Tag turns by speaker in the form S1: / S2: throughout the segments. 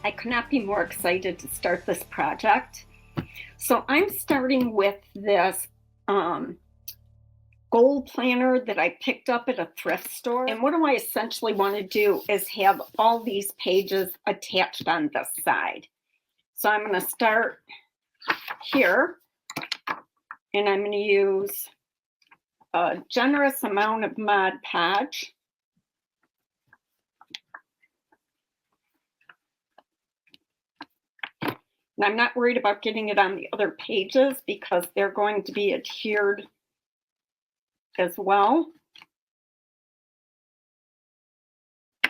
S1: I could not be more excited to start this project. So I'm starting with this gold planner that I picked up at a thrift store. And what do I essentially want to do is have all these pages attached on this side. So I'm going to start here, and I'm going to use a generous amount of Mod Podge. And I'm not worried about getting it on the other pages because they're going to be adhered as well.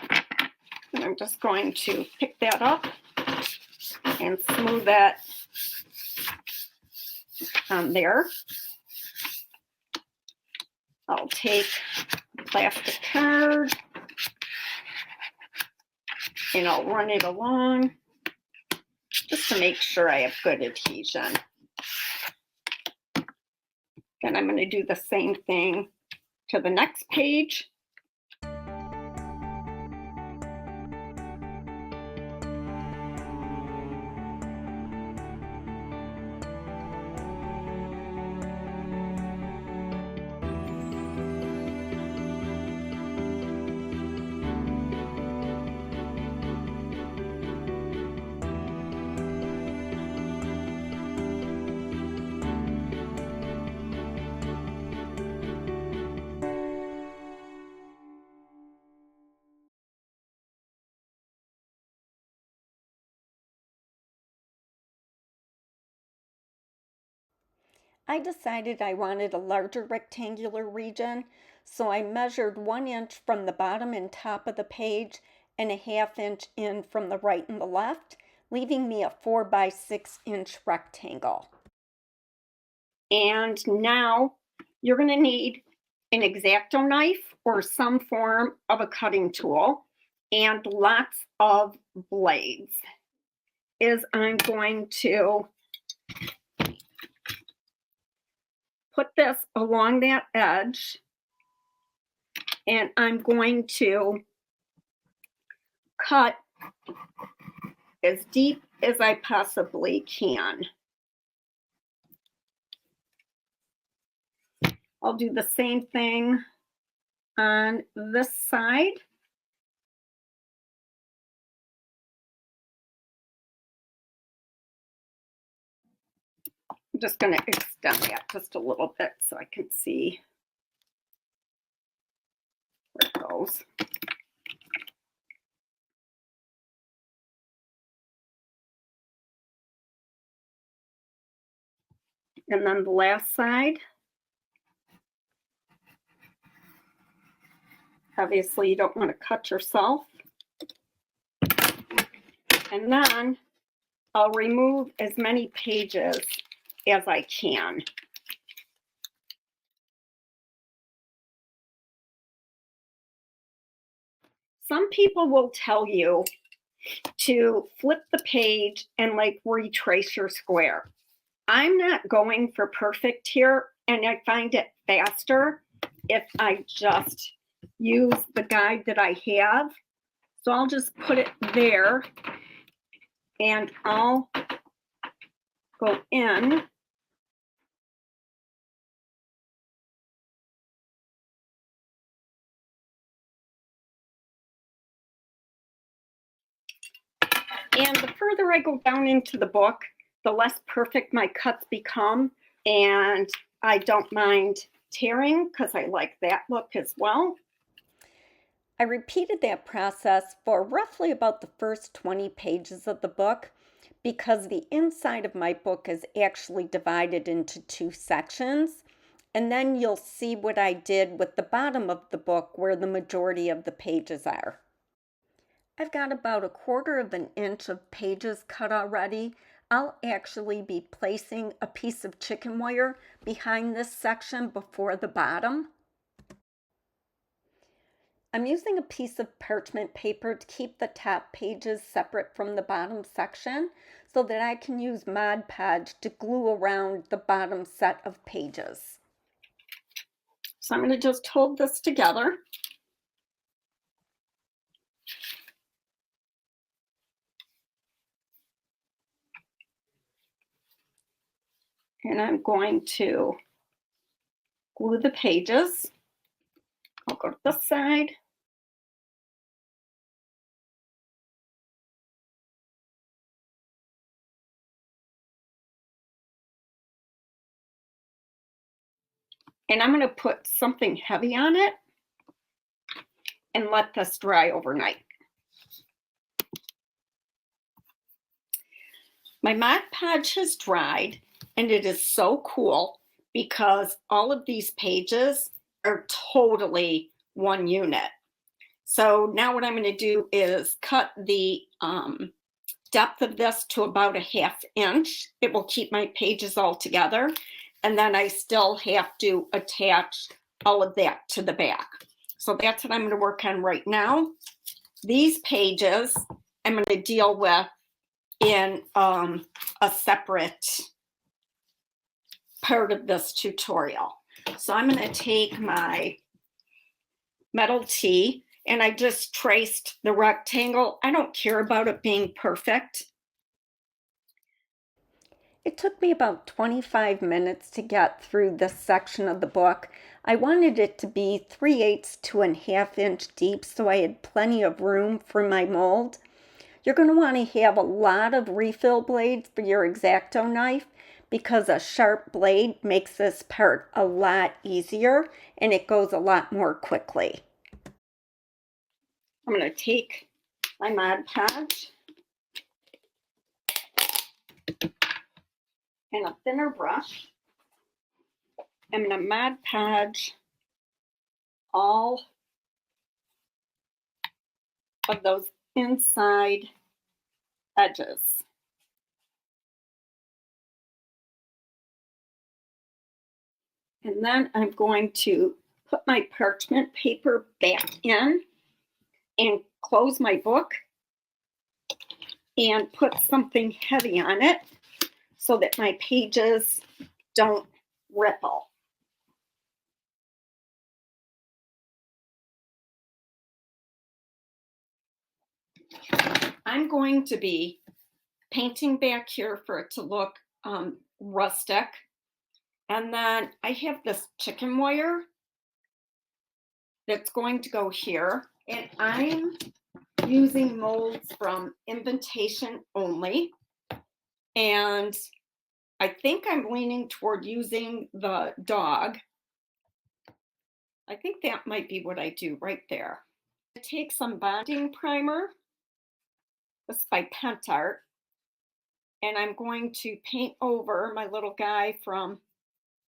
S1: And I'm just going to pick that up and smooth that on there. I'll take plastic card and I'll run it along just to make sure I have good adhesion. Then I'm going to do the same thing to the next page.
S2: I decided I wanted a larger rectangular region, so I measured 1 inch from the bottom and top of the page and a 1/2 inch in from the right and the left, leaving me a 4 by 6 inch rectangle.
S1: And now you're going to need an X-Acto knife or some form of a cutting tool and lots of blades. I'm going to put this along that edge, and I'm going to cut as deep as I possibly can. I'll do the same thing on this side. I'm just going to extend that just a little bit so I can see where it goes. And then the last side. Obviously, you don't want to cut yourself. And then I'll remove as many pages as I can. Some people will tell you to flip the page and like retrace your square. I'm not going for perfect here, and I find it faster if I just use the guide that I have. So I'll just put it there and I'll go in. And the further I go down into the book, the less perfect my cuts become. And I don't mind tearing because I like that look as well.
S2: I repeated that process for roughly about the first 20 pages of the book because the inside of my book is actually divided into 2 sections. And then you'll see what I did with the bottom of the book where the majority of the pages are. I've got about 1/4 of an inch of pages cut already. I'll actually be placing a piece of chicken wire behind this section before the bottom. I'm using a piece of parchment paper to keep the top pages separate from the bottom section so that I can use Mod Podge to glue around the bottom set of pages.
S1: So I'm going to just hold this together. And I'm going to glue the pages. I'll go to this side. And I'm going to put something heavy on it and let this dry overnight. My Mod Podge has dried, and it is so cool because all of these pages are totally one unit. So now what I'm going to do is cut the depth of this to about a 1/2 inch. It will keep my pages all together. And then I still have to attach all of that to the back. So that's what I'm going to work on right now. These pages I'm going to deal with in a separate part of this tutorial. So I'm going to take my metal T and I just traced the rectangle. I don't care about it being perfect.
S2: It took me about 25 minutes to get through this section of the book. I wanted it to be 3/8 to a 1/2 inch deep, so I had plenty of room for my mold. You're going to want to have a lot of refill blades for your X-Acto knife because a sharp blade makes this part a lot easier and it goes a lot more quickly.
S1: I'm going to take my Mod Podge and a thinner brush. I'm going to Mod Podge all of those inside edges. And then I'm going to put my parchment paper back in and close my book and put something heavy on it so that my pages don't ripple. I'm going to be painting back here for it to look rustic. And then I have this chicken wire that's going to go here. And I'm using molds from Invitation Only. And I think I'm leaning toward using the Dogg. I think that might be what I do right there. I take some bonding primer. This is by Pentart. And I'm going to paint over my little guy from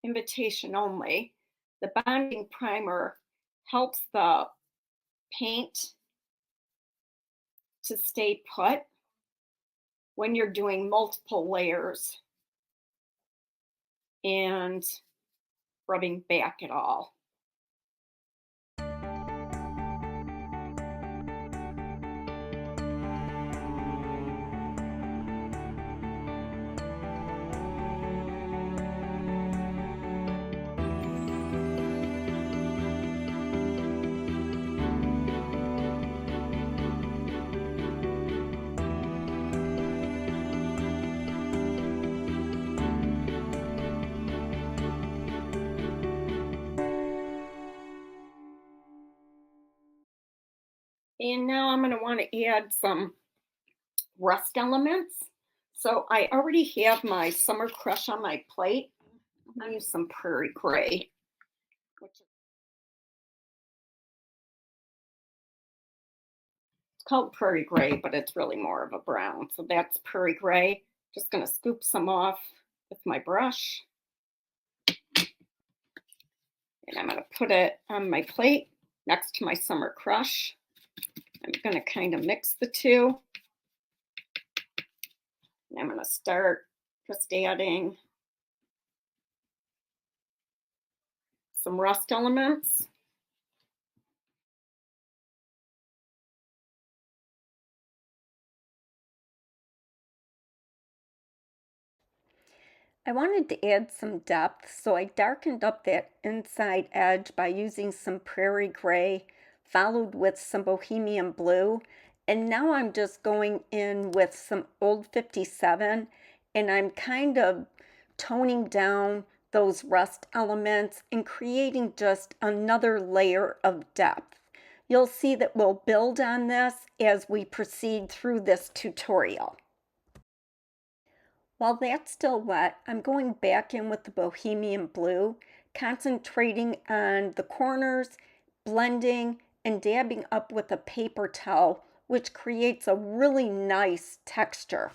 S1: Invitation Only. The bonding primer helps the paint to stay put when you're doing multiple layers and rubbing back at all. And now I'm going to want to add some rust elements. So I already have my Summer Crush on my plate. I'm going to use some Prairie Gray. It's called Prairie Gray, but it's really more of a brown. So that's Prairie Gray. Just going to scoop some off with my brush. And I'm going to put it on my plate next to my Summer Crush. I'm going to kind of mix the two. And I'm going to start just adding some rust elements.
S2: I wanted to add some depth, so I darkened up that inside edge by using some Prairie Gray, followed with some Bohemian Blue. And now I'm just going in with some Old 57, and I'm kind of toning down those rust elements and creating just another layer of depth. You'll see that we'll build on this as we proceed through this tutorial. While that's still wet, I'm going back in with the Bohemian Blue, concentrating on the corners, blending, and dabbing up with a paper towel, which creates a really nice texture.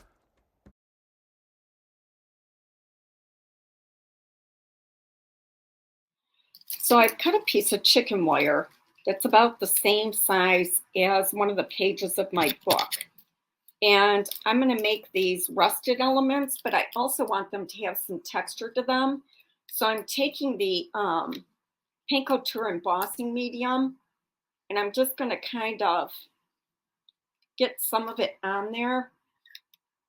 S1: So I've cut a piece of chicken wire that's about the same size as one of the pages of my book. And I'm going to make these rusted elements, but I also want them to have some texture to them. So I'm taking the Paint Couture Embossing Medium, and I'm just going to kind of get some of it on there.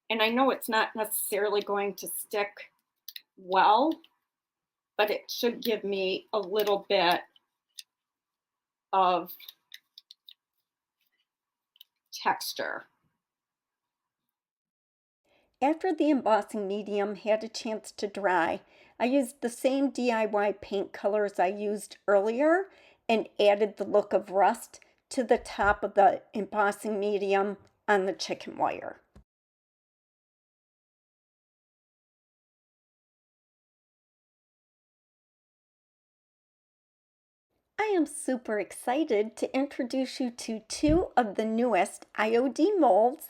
S1: And I know it's not necessarily going to stick well, but it should give me a little bit of texture.
S2: After the embossing medium had a chance to dry, I used the same DIY paint colors I used earlier and added the look of rust to the top of the embossing medium on the chicken wire. I am super excited to introduce you to two of the newest IOD molds.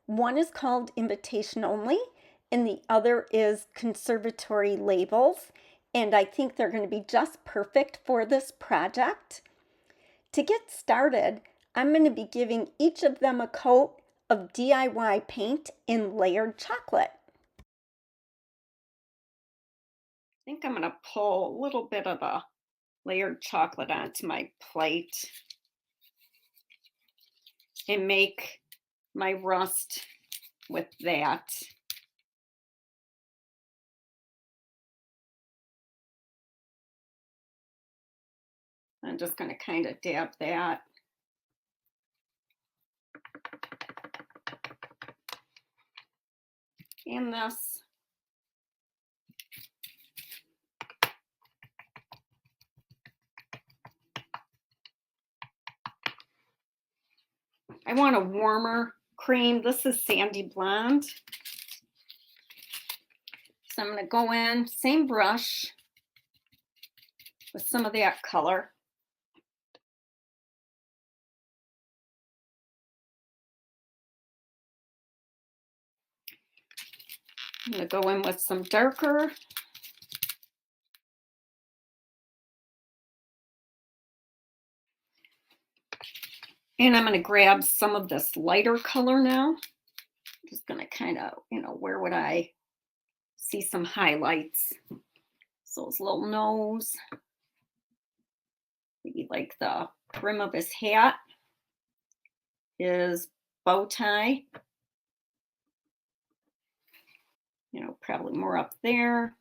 S2: One is called Invitation Only, and the other is Conservatory Labels, and I think they're going to be just perfect for this project. To get started, I'm going to be giving each of them a coat of DIY paint in layered chocolate.
S1: I think I'm going to pull a little bit of the layered chocolate onto my plate and make my rust with that. I'm just going to kind of dab that. And this. I want a warmer cream. This is Sandy Blonde. So I'm going to go in, same brush, with some of that color. I'm going to go in with some darker. And I'm going to grab some of this lighter color now. Just going to kind of, where would I see some highlights? So his little nose, maybe like the brim of his hat, his bow tie, probably more up there.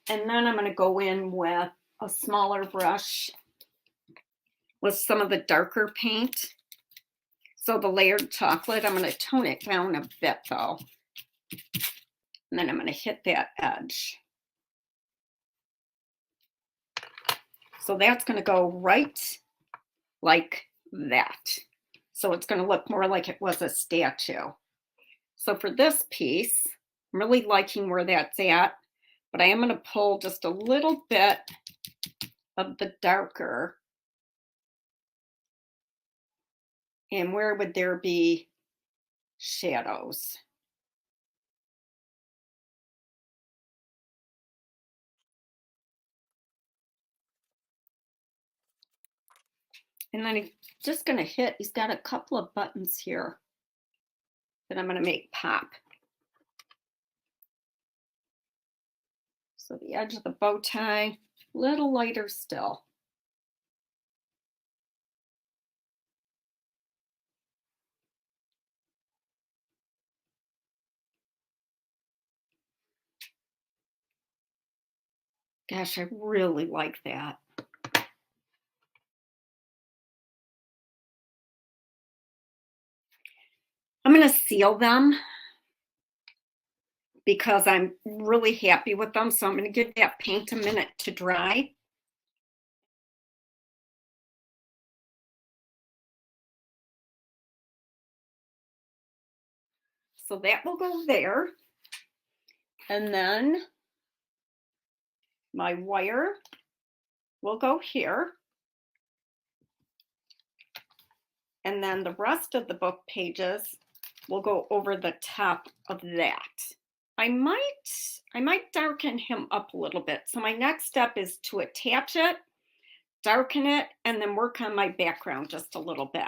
S1: And then I'm going to go in with a smaller brush with some of the darker paint. So the layered chocolate, I'm going to tone it down a bit though. And then I'm going to hit that edge. So that's going to go right like that. So it's going to look more like it was a statue. So for this piece, I'm really liking where that's at, but I am going to pull just a little bit of the darker. And where would there be shadows? And then I'm just going to hit, he's got a couple of buttons here that I'm going to make pop. So the edge of the bow tie, a little lighter still. Gosh, I really like that. I'm going to seal them because I'm really happy with them. So I'm going to give that paint a minute to dry. So that will go there. And then my wire will go here. And then the rest of the book pages will go over the top of that. I might darken him up a little bit. So my next step is to attach it, darken it, and then work on my background just a little bit.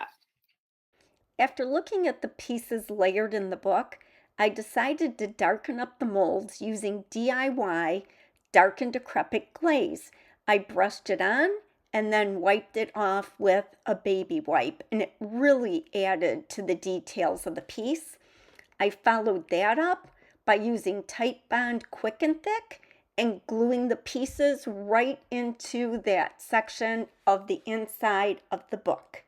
S2: After looking at the pieces layered in the book, I decided to darken up the molds using DIY Dark and Decrepit glaze. I brushed it on and then wiped it off with a baby wipe, and it really added to the details of the piece. I followed that up by using Titebond Quick and Thick and gluing the pieces right into that section of the inside of the book.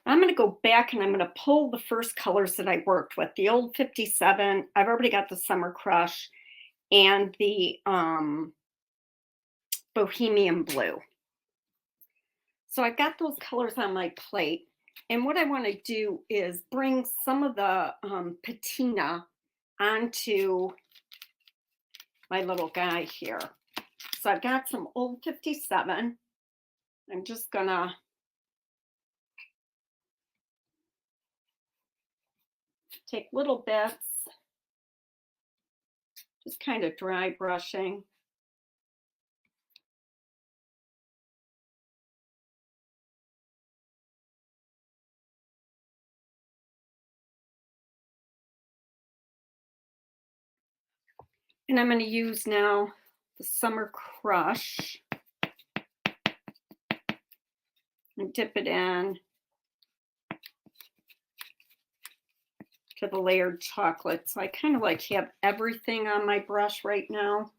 S1: I'm going to go back and I'm going to pull the first colors that I worked with. The old 57, I've already got the Summer Crush, and the Bohemian Blue. So I've got those colors on my plate. And what I want to do is bring some of the patina onto my little guy here. So I've got some old 57. I'm just going to take little bits, just kind of dry brushing. And I'm going to use now the Summer Crush and dip it in to the layered chocolate. So I kind of like have everything on my brush right now.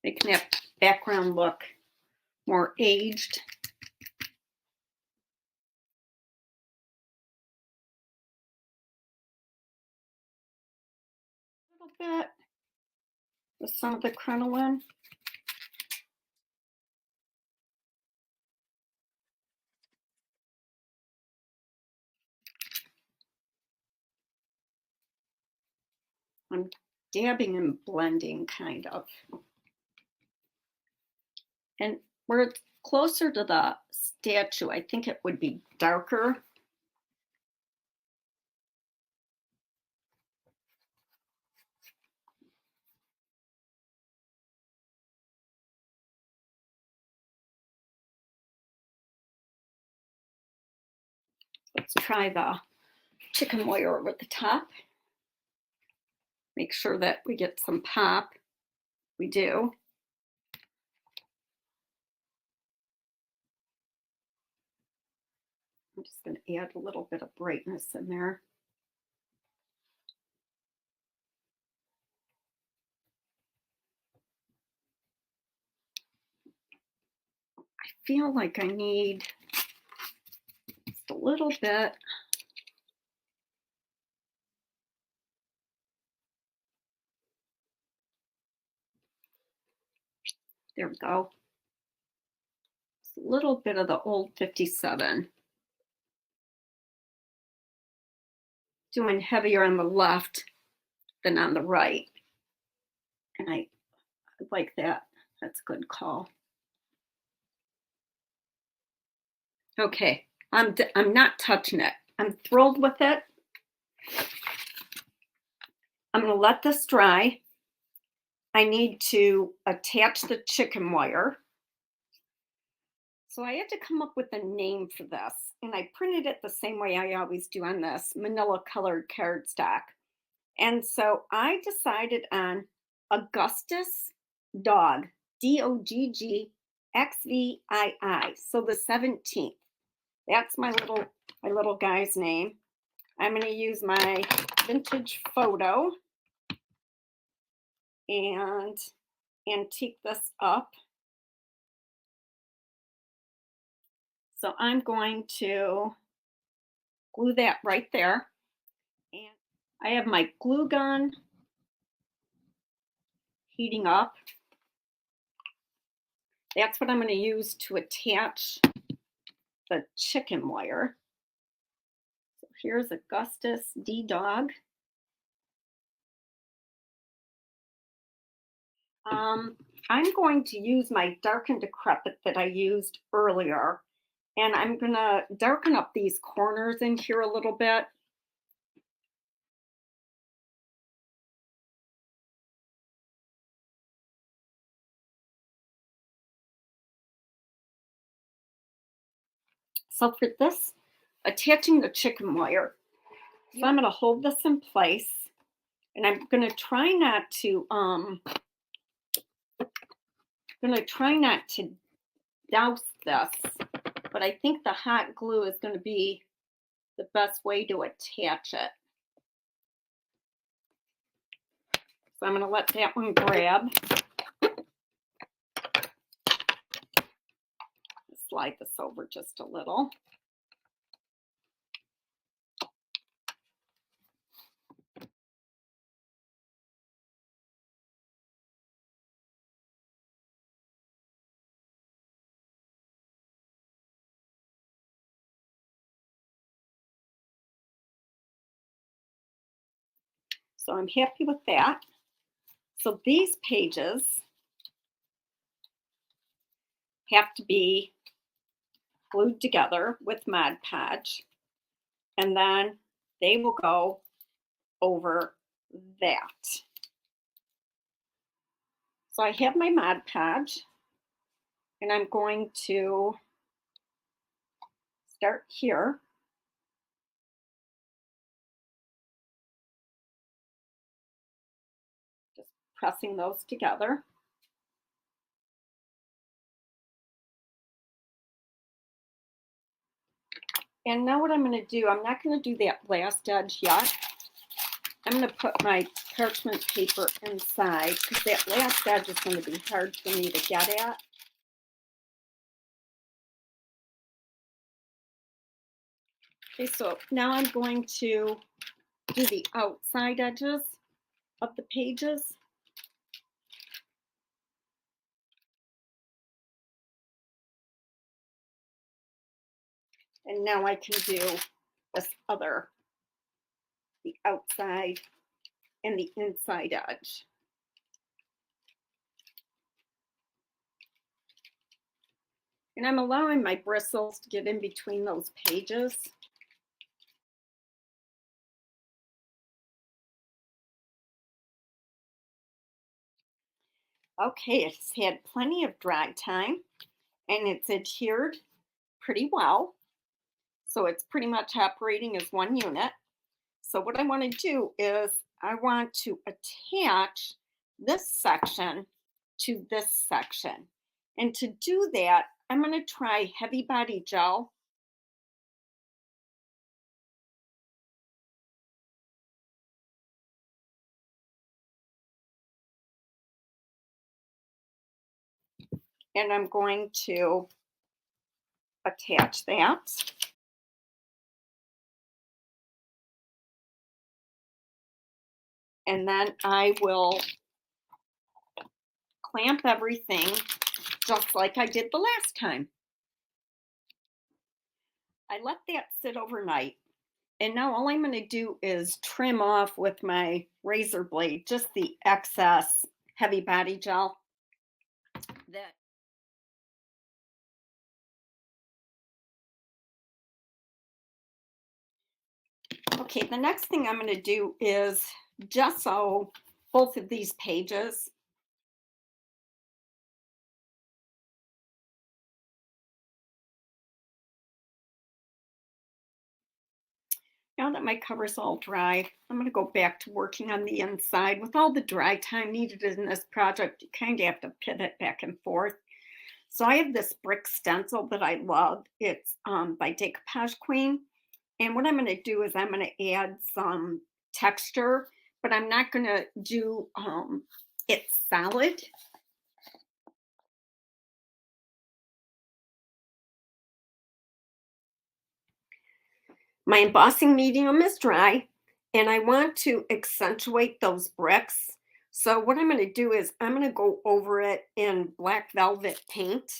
S1: Making that background look more aged. A little bit with some of the crinoline. I'm dabbing and blending kind of. And where it's closer to the statue, I think it would be darker. Let's try the chicken wire over the top. Make sure that we get some pop. We do. I'm just going to add a little bit of brightness in there. I feel like I need just a little bit. There we go. Just a little bit of the old 57. Doing heavier on the left than on the right. And I like that. That's a good call. Okay, I'm not touching it. I'm thrilled with it. I'm going to let this dry. I need to attach the chicken wire. So I had to come up with a name for this, and I printed it the same way I always do on this manila colored cardstock. And so I decided on Augustus Dogg, Dogg XVIII, so the 17th. That's my little guy's name. I'm going to use my vintage photo and antique this up. So I'm going to glue that right there. And I have my glue gun heating up. That's what I'm going to use to attach the chicken wire. So here's Augustus D Dogg. I'm going to use my Dark and Decrepit that I used earlier, and I'm going to darken up these corners in here a little bit. So for this, attaching the chicken wire, so I'm going to hold this in place, and I'm going to try not to douse this, but I think the hot glue is going to be the best way to attach it. So I'm going to let that one grab. Slide this over just a little. So I'm happy with that. So these pages have to be glued together with Mod Podge, and then they will go over that. So I have my Mod Podge, and I'm going to start here. Just pressing those together. And now what I'm going to do, I'm not going to do that last edge yet. I'm going to put my parchment paper inside because that last edge is going to be hard for me to get at. Okay, so now I'm going to do the outside edges of the pages. And now I can do this other, the outside and the inside edge. And I'm allowing my bristles to get in between those pages. Okay, it's had plenty of dry time and it's adhered pretty well. So it's pretty much operating as one unit. So what I want to do is I want to attach this section to this section. And to do that, I'm going to try heavy body gel. And I'm going to attach that. And then I will clamp everything just like I did the last time. I let that sit overnight. And now all I'm going to do is trim off with my razor blade just the excess heavy body gel. Okay, the next thing I'm going to do is gesso both of these pages. Now that my cover's all dry, I'm going to go back to working on the inside. With all the dry time needed in this project, you kind of have to pivot back and forth. So I have this brick stencil that I love. It's by Decoupage Queen. And what I'm going to do is I'm going to add some texture, but I'm not going to do it solid. My embossing medium is dry, and I want to accentuate those bricks. So what I'm going to do is I'm going to go over it in black velvet paint.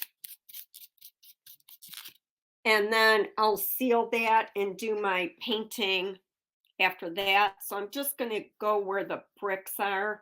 S1: And then I'll seal that and do my painting after that. So I'm just going to go where the bricks are.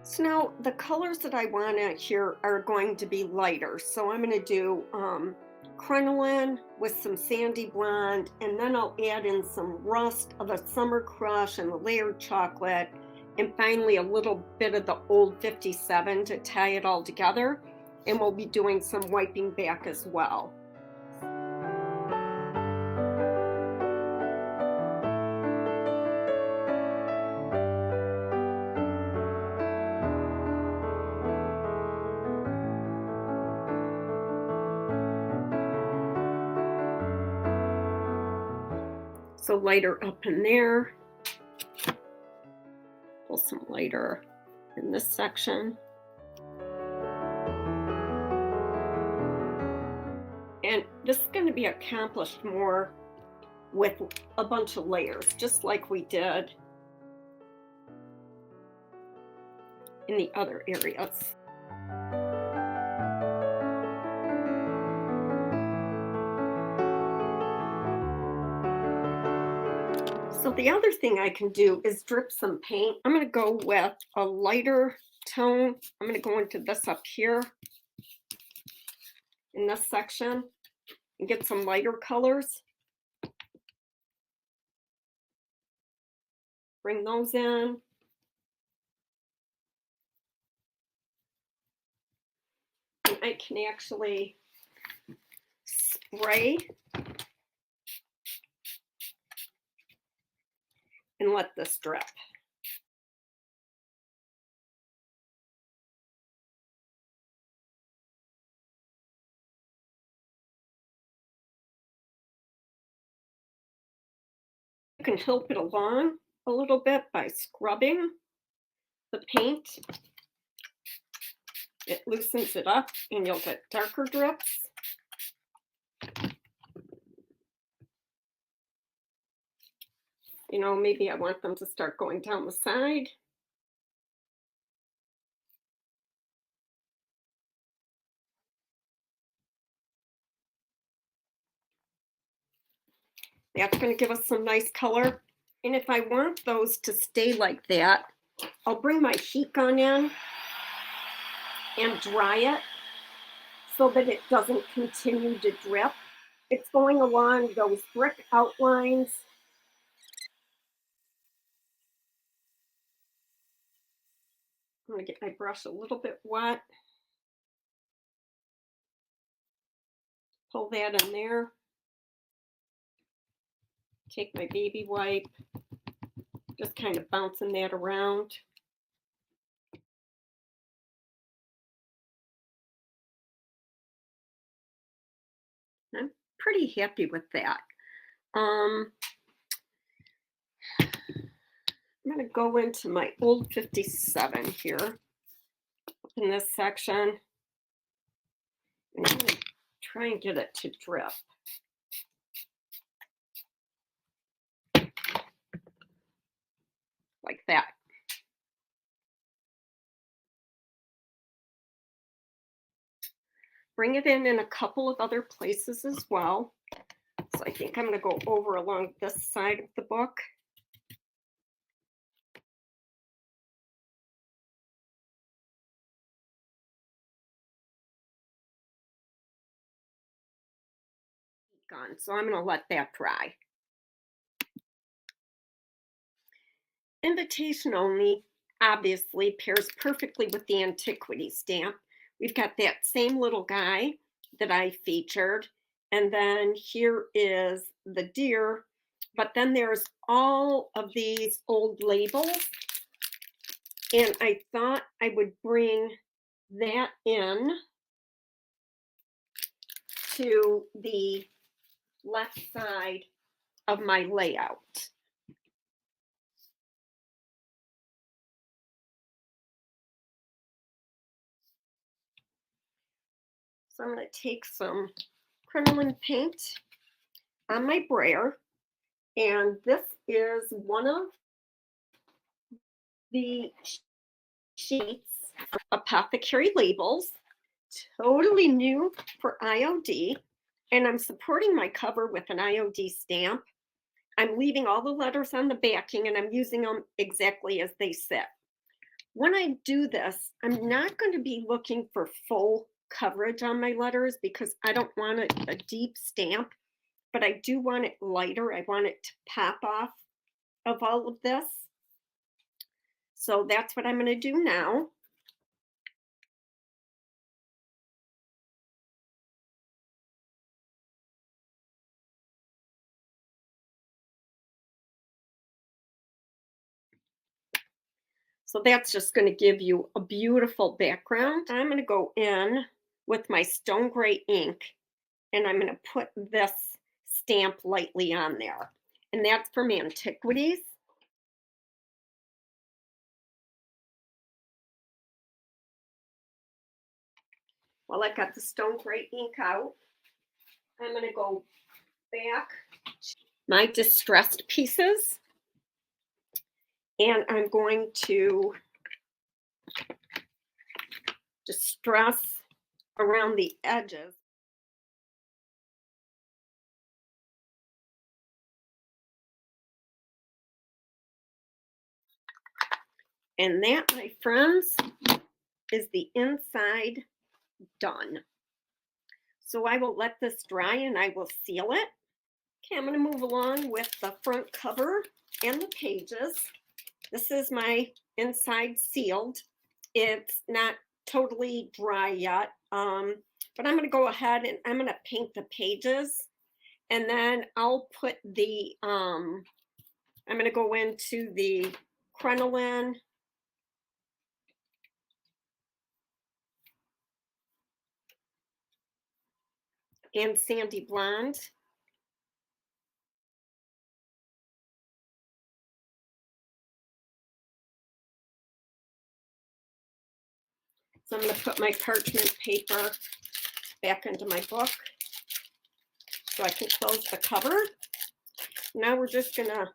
S1: So now the colors that I want to here are going to be lighter. So I'm going to do crinoline with some sandy blonde, and then I'll add in some rust of a summer crush and the layered chocolate, and finally a little bit of the old 57 to tie it all together. And we'll be doing some wiping back as well. So lighter up in there. Pull some lighter in this section. And this is going to be accomplished more with a bunch of layers, just like we did in the other areas. So the other thing I can do is drip some paint. I'm going to go with a lighter tone. I'm going to go into this up here in this section and get some lighter colors. Bring those in. And I can actually spray and let this drip. You can help it along a little bit by scrubbing the paint. It loosens it up and you'll get darker drips. You know, maybe I want them to start going down the side. That's going to give us some nice color. And if I want those to stay like that, I'll bring my heat gun in and dry it so that it doesn't continue to drip. It's going along those brick outlines. I'm going to get my brush a little bit wet. Pull that in there. Take my baby wipe. Just kind of bouncing that around. I'm pretty happy with that. I'm going to go into my old 57 here in this section. And I'm going to try and get it to drip. Like that. Bring it in a couple of other places as well. So I think I'm going to go over along this side of the book. gun. So I'm going to let that dry. Invitation only obviously pairs perfectly with the Antiquities stamp. We've got that same little guy that I featured. And then here is the deer. But then there's all of these old labels. And I thought I would bring that in to the left side of my layout. So I'm going to take some crinoline paint on my brayer, and this is one of the sheets of Apothecary labels, totally new for IOD, and I'm supporting my cover with an IOD stamp. I'm leaving all the letters on the backing, and I'm using them exactly as they sit. When I do this, I'm not going to be looking for full coverage on my letters because I don't want a deep stamp, but I do want it lighter. I want it to pop off of all of this. So that's what I'm going to do now. So that's just going to give you a beautiful background. I'm going to go in with my stone gray ink, and I'm going to put this stamp lightly on there. And that's from Antiquities. While I got the stone gray ink out, I'm going to go back to my distressed pieces, and I'm going to distress around the edges. And that, my friends, is the inside done. So I will let this dry and I will seal it. Okay, I'm going to move along with the front cover and the pages. This is my inside sealed. It's not totally dry yet, but I'm going to go ahead and I'm going to paint the pages, and then I'll put the, I'm going to go into the crinoline and sandy blonde. So I'm going to put my parchment paper back into my book so I can close the cover. Now we're just going to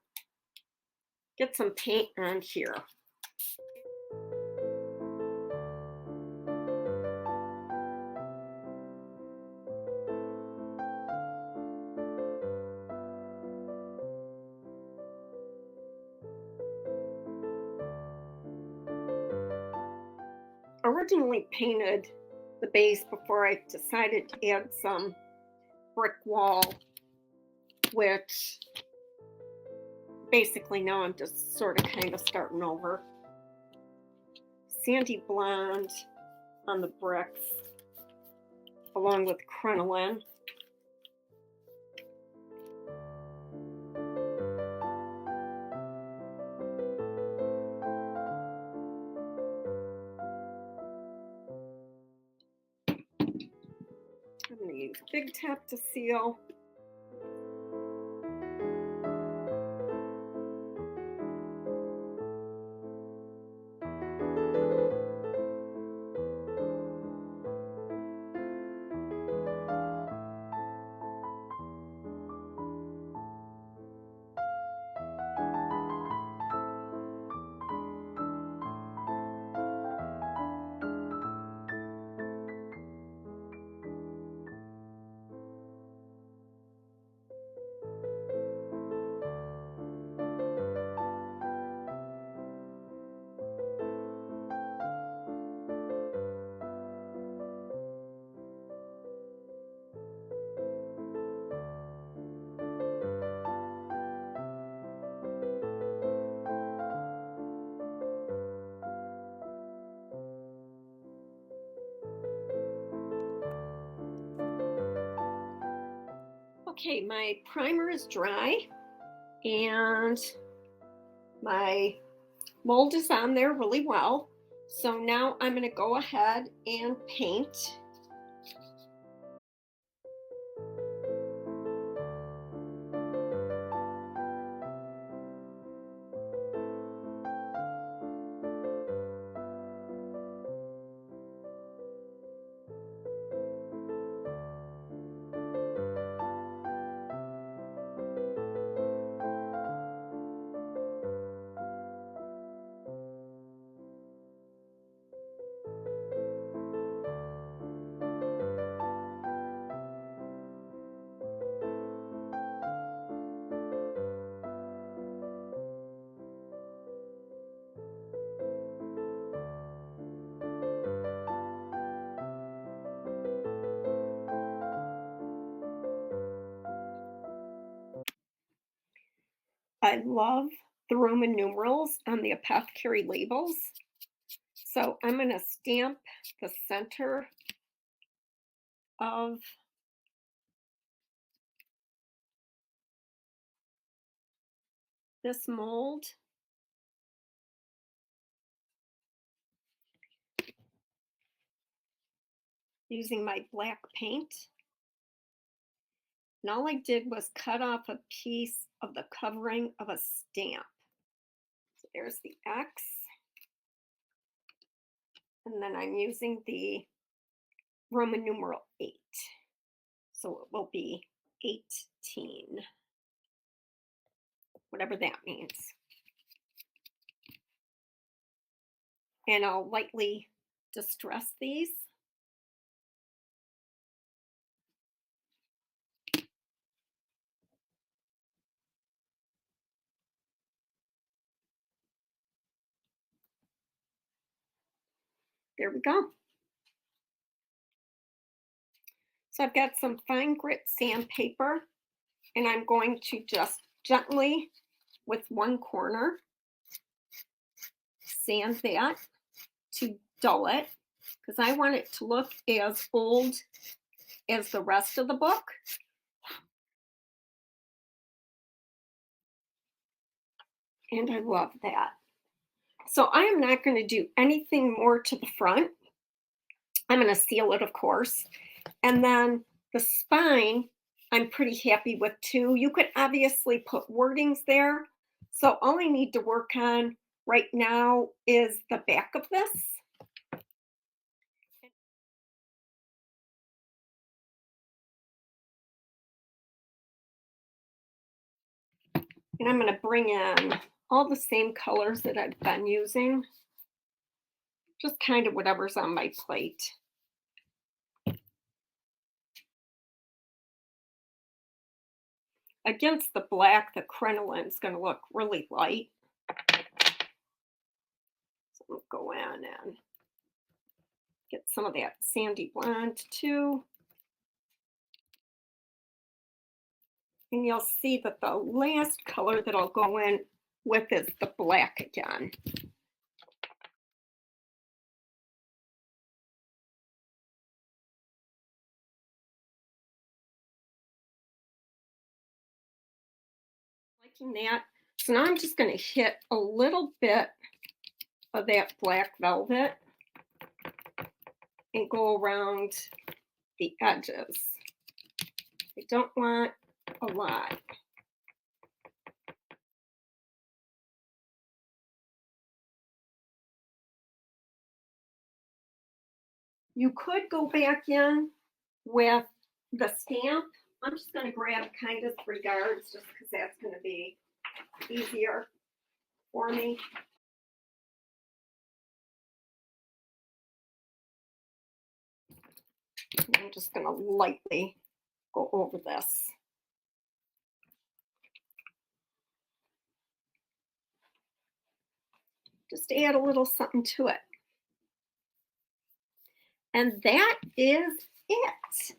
S1: get some paint on here. Originally painted the base before I decided to add some brick wall, which basically now I'm just sort of kind of starting over. Sandy blonde on the bricks along with crinoline. I'm going to use Big Tap to seal. Okay, my primer is dry and my mold is on there really well. So now I'm going to go ahead and paint. I love the Roman numerals on the Apothecary labels. So I'm going to stamp the center of this mold. Using my black paint. And all I did was cut off a piece of the covering of a stamp. So there's the X. And then I'm using the Roman numeral 8. So it will be 18, whatever that means. And I'll lightly distress these. There we go. So I've got some fine grit sandpaper, and I'm going to just gently, with one corner, sand that to dull it, because I want it to look as old as the rest of the book. And I love that. So I am not going to do anything more to the front. I'm going to seal it, of course. And then the spine, I'm pretty happy with too. You could obviously put wordings there. So all I need to work on right now is the back of this. And I'm going to bring in all the same colors that I've been using. Just kind of whatever's on my plate. Against the black, the crinoline is going to look really light. So I'm going to go in and get some of that sandy blonde too. And you'll see that the last color that I'll go in with is the black again. Liking that. So now I'm just going to hit a little bit of that black velvet and go around the edges. I don't want a lot. You could go back in with the stamp. I'm just going to grab kind of 3 yards just because that's going to be easier for me. And I'm just going to lightly go over this. Just add a little something to it. And that is it.